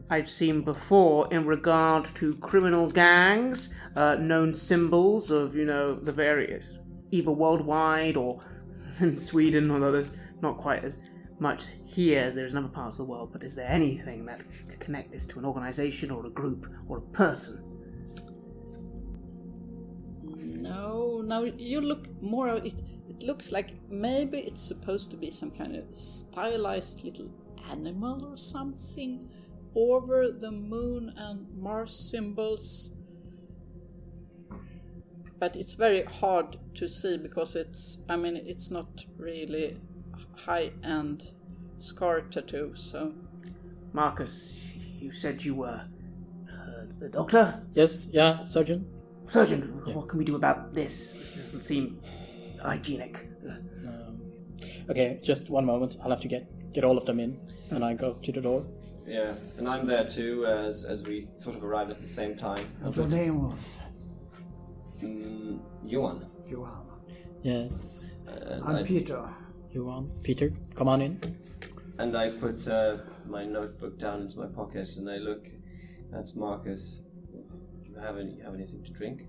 I've seen before in regard to criminal gangs, known symbols of, the various, either worldwide or in Sweden, although there's not quite as much here as there is in other parts of the world, but is there anything that could connect this to an organization or a group or a person? No, you look more of it. It looks like maybe it's supposed to be some kind of stylized little animal or something over the moon and Mars symbols. But it's very hard to see because it's not really high-end scar tattoo, so... Marcus, you said you were a doctor? Yes, yeah, surgeon. Surgeon, what can we do about this? This doesn't seem hygienic. Okay, just one moment. I'll have to get all of them in, and I go to the door. Yeah, and I'm there too, as we sort of arrived at the same time. And your name was? Johan. Johan. Yes. I'm Peter. Johan. Peter, come on in. And I put my notebook down into my pocket, and I look at Marcus. Do you have anything to drink?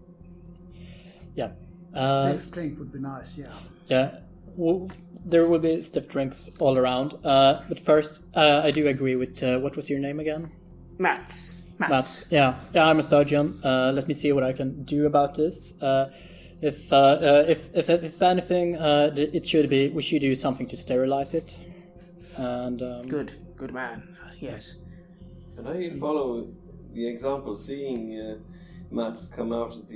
Yeah. Stiff drink would be nice, yeah. Yeah. Well, there will be stiff drinks all around. But first, I do agree with what was your name again? Mats. Yeah, I'm a surgeon. Let me see what I can do about this. If anything, we should do something to sterilize it. And good man. Yes. And I follow the example, seeing Mats come out of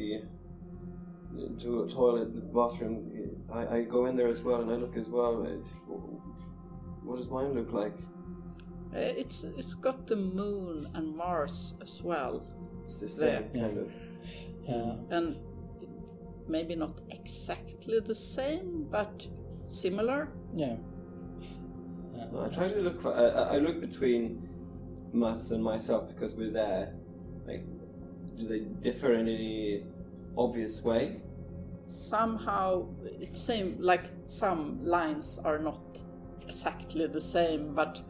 to a toilet, the bathroom. I go in there as well, and I look as well. What does mine look like? It's got the moon and Mars as well. It's the same kind of. Yeah. And maybe not exactly the same, but similar. Yeah. I try to look for. I look between Mats and myself because we're there. Like, do they differ in any obvious way? Somehow it seems like some lines are not exactly the same, but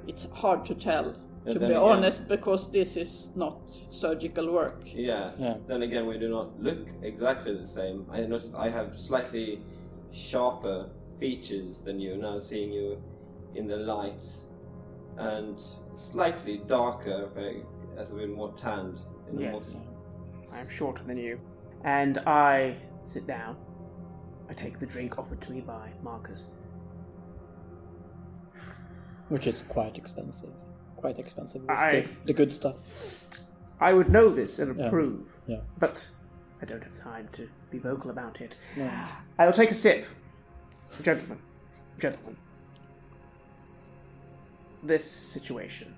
it's hard to tell, to be honest, because this is not surgical work. Yeah. Then again, we do not look exactly the same. I noticed I have slightly sharper features than you now, seeing you in the light, and slightly darker, as I've been more tanned. Yes. I'm shorter than you. And I sit down. I take the drink offered to me by Marcus. Which is quite expensive. Whiskey. The good stuff. I would know this and approve. Yeah. But I don't have time to be vocal about it. No. I will take a sip. Gentlemen. This situation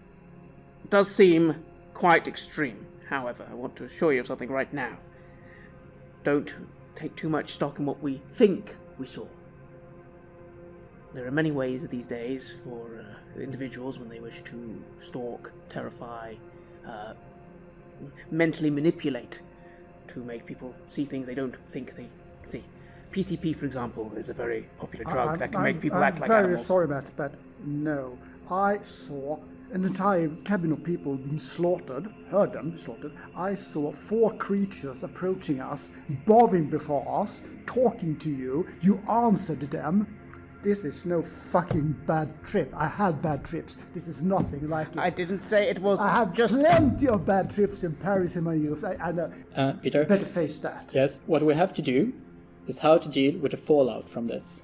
does seem quite extreme. However, I want to assure you of something right now. Don't take too much stock in what we think we saw. There are many ways these days for individuals when they wish to stalk, terrify, mentally manipulate to make people see things they don't think they can see. PCP, for example, is a very popular drug that can make people act like animals. I'm very sorry, Matt, but no. I saw an entire cabin of people being slaughtered, heard them slaughtered. I saw 4 creatures approaching us, bowing before us, talking to you. You answered them. this is no fucking bad trip. I had bad trips. This is nothing like it. I didn't say it was I had just... plenty of bad trips in Paris in my youth. I know. Peter? Better face that. Yes, what we have to do is how to deal with the fallout from this.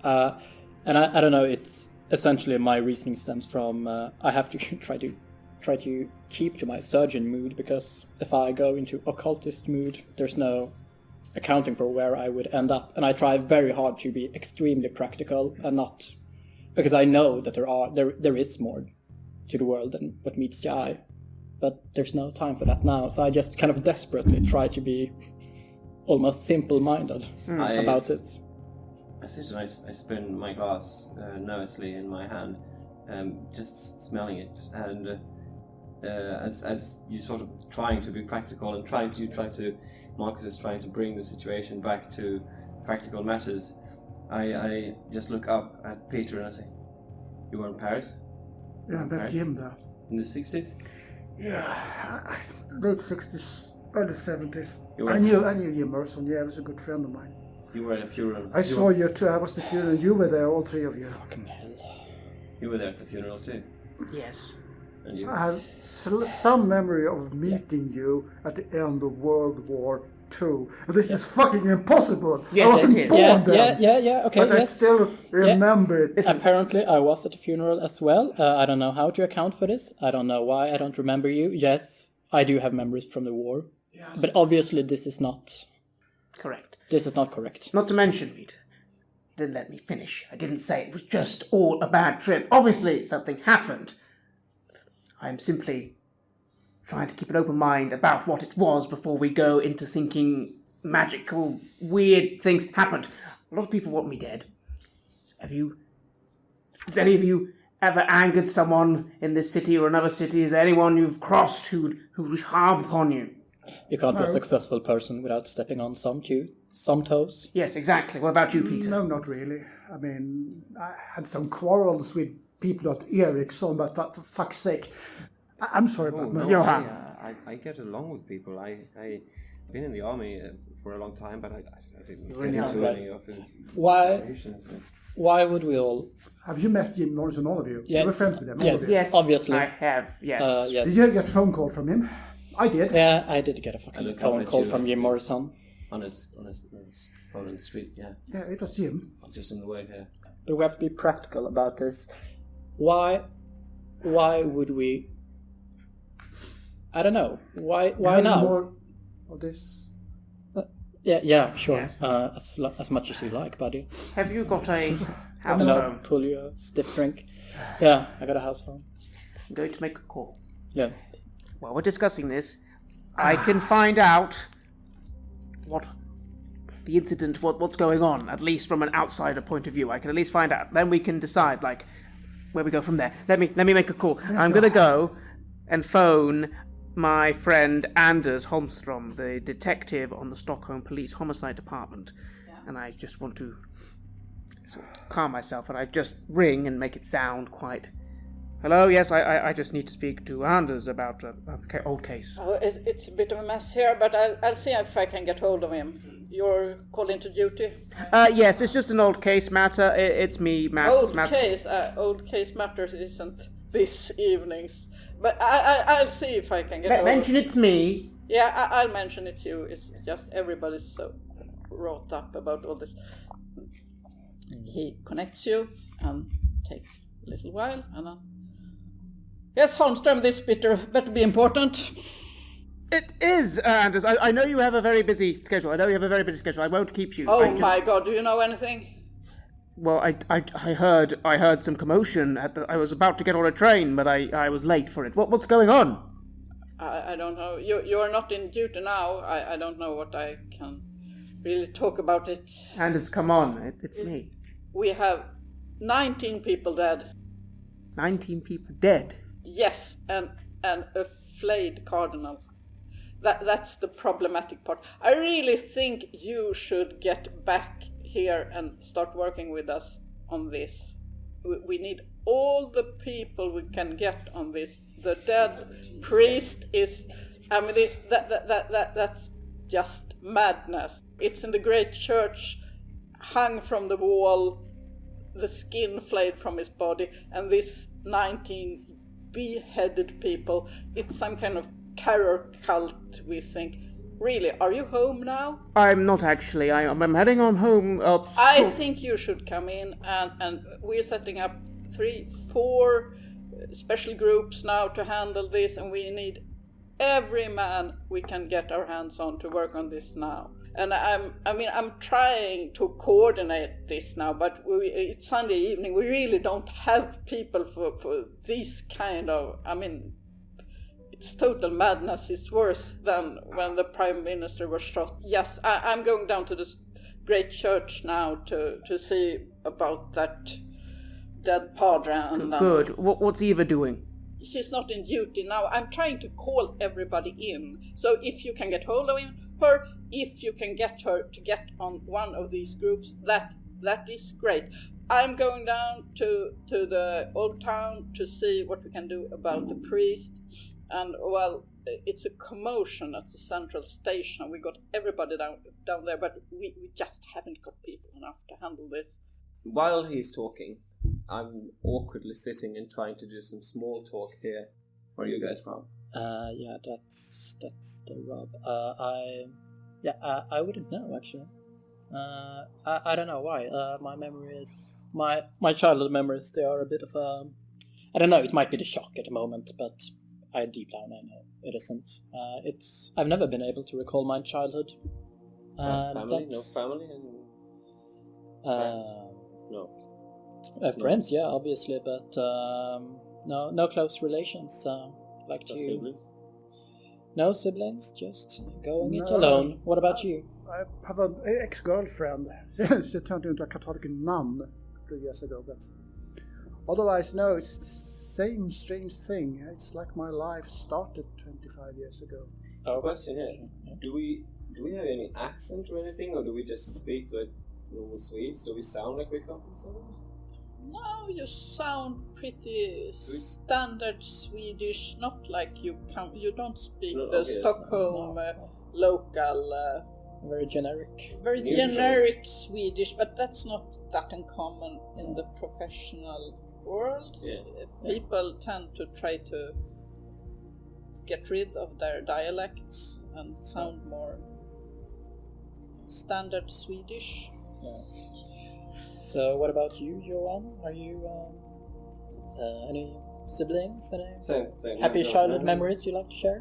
And I don't know, it's essentially my reasoning stems from I have to try to keep to my surgeon mood, because if I go into occultist mood, there's no accounting for where I would end up. And I try very hard to be extremely practical and not, because I know that there is more to the world than what meets the eye. But there's no time for that now, so I just kind of desperately try to be almost simple-minded about it. I sit and I spin my glass nervously in my hand, just smelling it, and as you sort of trying to be practical and trying to Marcus is trying to bring the situation back to practical matters, I just look up at Peter and I say, "You were in Paris?" Yeah, that gym there. In the 60s? Yeah, late 60s, early 70s. You were- I knew Jim Merson. Yeah, he was a good friend of mine. You were at a funeral. I saw you too. I was the funeral. You were there, all three of you. Fucking hell. You were there at the funeral too. Yes. And you? I have some memory of meeting you at the end of World War II. And this is fucking impossible. Yes, I wasn't it is. born then. Yeah, okay, But I yes. still remember it. Apparently, I was at the funeral as well. I don't know how to account for this. I don't know why I don't remember you. Yes, I do have memories from the war. Yes. But obviously, this is not Correct. correct. Not to mention, Peter, didn't let me finish. I didn't say it was just all a bad trip. Obviously, something happened. I'm simply trying to keep an open mind about what it was before we go into thinking magical, weird things happened. A lot of people want me dead. Has any of you ever angered someone in this city or another city? Is there anyone you've crossed who wish harm upon you? You can't be a successful person without stepping on some toes. Yes, exactly. What about you, Peter? No, not really. I mean, I had some quarrels with people at Ericsson, but for fuck's sake. I'm sorry about my... Johan. I get along with people. I've been in the army for a long time, but I didn't get in the into army. any of his Why? situations. Why would we all... Have you met Jim Morrison, all of you? Yeah. You were friends with him, all Yes. of you? Yes, Obviously. I have, yes. Yes. Did you get a phone call from him? I did. Yeah, I did get a fucking look up phone at call you. from Jim Morrison. On his phone in the street, yeah. Yeah, it was Jim. Just in the way here. But we have to be practical about this. Why would we... I don't know. Why Have now? more of this? Yeah, sure. Yes. As much as you like, buddy. Have you got a house I'm gonna phone? pull you a stiff drink. Yeah, I got a house phone. I'm going to make a call. Yeah. While we're discussing this, I can find out what the incident, what's going on, at least from an outsider point of view. I can at least find out. Then we can decide, like, where we go from there. Let me make a call. I'm going to go and phone my friend Anders Holmström, the detective on the Stockholm Police Homicide Department. Yeah. And I just want to sort of calm myself, and I just ring and make it sound quite... Hello, yes, I just need to speak to Anders about an old case. Oh, it's a bit of a mess here, but I'll see if I can get hold of him. You're called into duty? Yes, it's just an old case matter. It's me, Matt. Old case matters isn't this evening's. But I'll see if I can get hold of him. Mention it's me. Yeah, I'll mention it's you. It's just everybody's so wrought up about all this. He connects you and take a little while, and yes, Holmström, this better be important. It is, Anders. I know you have a very busy schedule. I won't keep you. Oh my God! Do you know anything? Well, I heard some commotion I was about to get on a train, but I was late for it. What's going on? I don't know. You are not in duty now. I don't know what I can really talk about. Anders, come on. It's me. We have 19 people dead. 19 people dead? Yes, and a flayed cardinal. That's the problematic part. I really think you should get back here and start working with us on this. We need all the people we can get on this. The dead priest is... I mean, that's just madness. It's in the great church, hung from the wall, the skin flayed from his body, and this 19 beheaded people. It's some kind of terror cult, we think. Really, are you home now? I'm not actually. I'm heading on home. I think you should come in, and we're setting up 3-4 special groups now to handle this, and we need every man we can get our hands on to work on this now. And I'm trying to coordinate this now, but it's Sunday evening. We really don't have people for this kind of. It's total madness. It's worse than when the Prime Minister was shot. Yes, I'm going down to this great church now to see about that dead padre. Good. What's Eva doing? She's not in duty now. I'm trying to call everybody in. So if you can get hold of her, if you can get her to get on one of these groups, that is great. I'm going down to the old town to see what we can do about the priest. And, well, it's a commotion at the central station. We got everybody down there, but we just haven't got people enough to handle this. While he's talking, I'm awkwardly sitting and trying to do some small talk here. Where are you guys from? Yeah, that's the rub. I wouldn't know, actually. I don't know why. My memories, my childhood memories, they are a bit of I don't know, it might be the shock at the moment, but deep down I know it isn't. I've never been able to recall my childhood. Family? No family? No. Friends, yeah, obviously, but no close relations. Like No you. siblings? No siblings, just going it alone. What about you? I have an ex-girlfriend. She turned into a Catholic nun a couple of years ago, but otherwise, no, it's the same strange thing. It's like my life started 25 years ago. Question here: Do we have any accent or anything, or do we just speak like normal Swedes? Do we sound like we come from somewhere? No, you sound pretty standard Swedish. Not like you don't speak the Stockholm local. Very generic. Very generic Swedish, but that's not that uncommon in the professional world. Yeah. People tend to try to get rid of their dialects and sound more standard Swedish. Yeah. So, what about you, Johan? Are you any siblings? Any Same. happy childhood memories you like to share?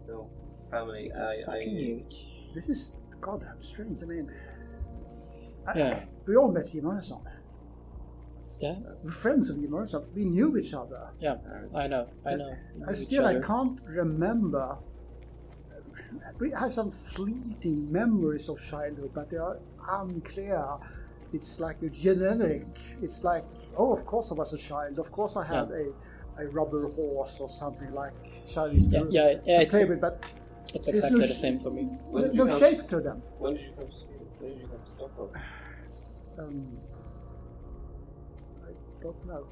No. Family. Fucking mute. This is goddamn strange. I mean, Yeah. we all met Jim Morrison. Yeah. We're friends of Jim Morrison. We knew each other. Yeah. I know. I can't remember. I have some fleeting memories of childhood, but they are unclear. It's like a generic. It's like, oh, of course I was a child. Of course I had a rubber horse or something like childish to play with, but it's exactly the same for me. No shape to them. When did you come to Sweden? When did you come to Stockholm? I don't know.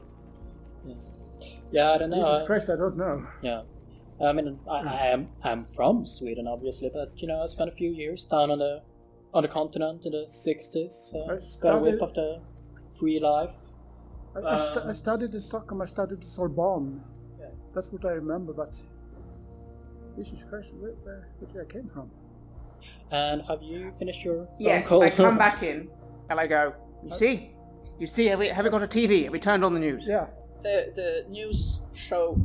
Yeah, I don't know. Jesus Christ, I don't know. Yeah. I mean, I'm from Sweden, obviously, but I spent a few years down on the continent in the 60s. Got a whiff of the free life. I studied in Stockholm. I studied at Sorbonne. Yeah. That's what I remember. But Jesus Christ, where did I came from? And have you finished your phone Yes, call? I come back in and I go, you see, have we got a TV? Have we turned on the news? Yeah. The news show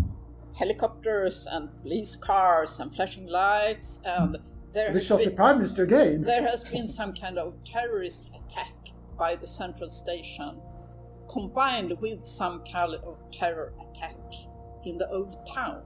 helicopters and police cars and flashing lights, and They shot the Prime Minister again. There has been some kind of terrorist attack by the central station, combined with some kind of terror attack in the old town,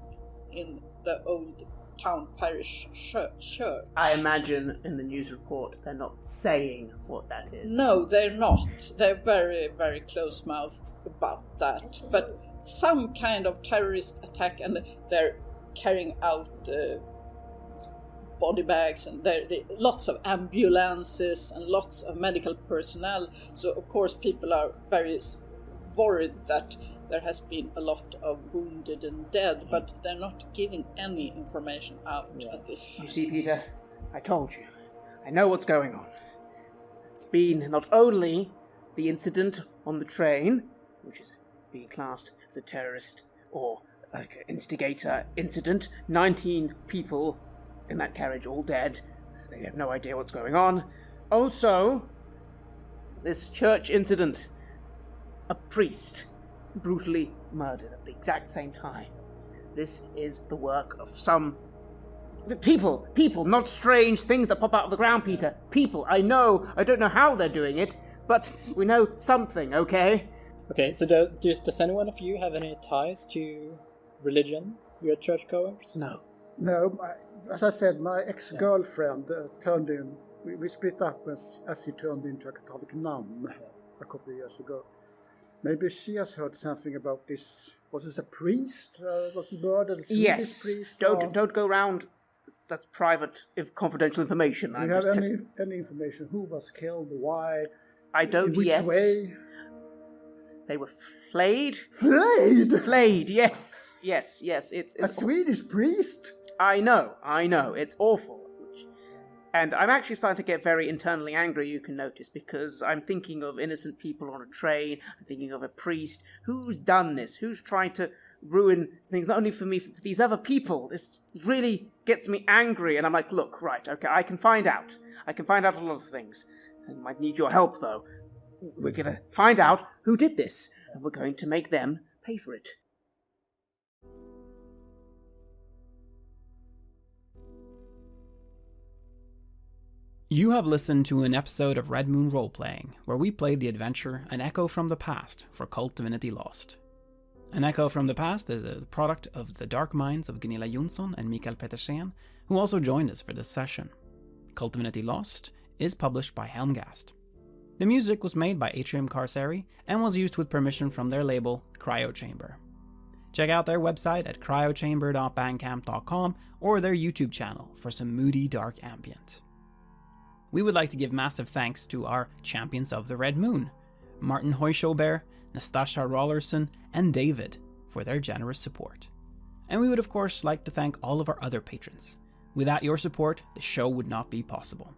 in the old town parish church. I imagine in the news report they're not saying what that is. No, they're not. They're very, very close-mouthed about that. But some kind of terrorist attack, and they're carrying out body bags, and there lots of ambulances and lots of medical personnel. So of course people are very worried that there has been a lot of wounded and dead, but they're not giving any information out at this time. You see, Peter, I told you. I know what's going on. It's been not only the incident on the train, which is being classed as a terrorist or like instigator incident. 19 people in that carriage all dead. They have no idea what's going on. Also, this church incident. A priest brutally murdered at the exact same time. This is the work of some people, not strange things that pop out of the ground, Peter. People, I don't know how they're doing it, but we know something, okay? Okay, so does anyone of you have any ties to religion? You're churchgoers? No. No, as I said, my ex-girlfriend turned in. We split up as he turned into a Catholic nun a couple of years ago. Maybe she has heard something about this. Was this a priest? Was he murdered? A Swedish priest? Don't go round. That's private, if confidential information. Do you have any information? Who was killed? Why? I don't in which yet. way? They were flayed. Flayed? Flayed. Yes. It's a Swedish priest. I know. It's awful. And I'm actually starting to get very internally angry, you can notice, because I'm thinking of innocent people on a train, I'm thinking of a priest. Who's done this? Who's trying to ruin things, not only for me, for these other people? This really gets me angry, and I'm like, look, right, okay, I can find out a lot of things. I might need your help, though. We're going to find out who did this, and we're going to make them pay for it. You have listened to an episode of Red Moon Roleplaying, where we played the adventure An Echo from the Past for KULT Divinity Lost. An Echo from the Past is a product of the dark minds of Gunilla Jonsson and Michael Petersen, who also joined us for this session. KULT Divinity Lost is published by Helmgast. The music was made by Atrium Carceri and was used with permission from their label, Cryochamber. Check out their website at cryochamber.bandcamp.com or their YouTube channel for some moody dark ambient. We would like to give massive thanks to our champions of the Red Moon, Martin Heuschober, Nastasia Raulerson, and David, for their generous support. And we would of course like to thank all of our other patrons. Without your support, the show would not be possible.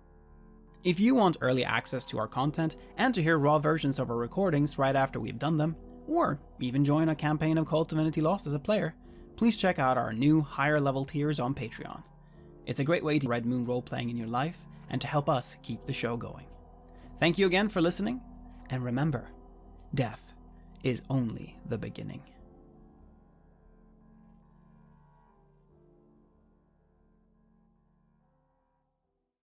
If you want early access to our content and to hear raw versions of our recordings right after we've done them, or even join a campaign of KULT Divinity Lost as a player, please check out our new higher level tiers on Patreon. It's a great way to Red Moon role-playing in your life, and to help us keep the show going. Thank you again for listening, and remember, death is only the beginning.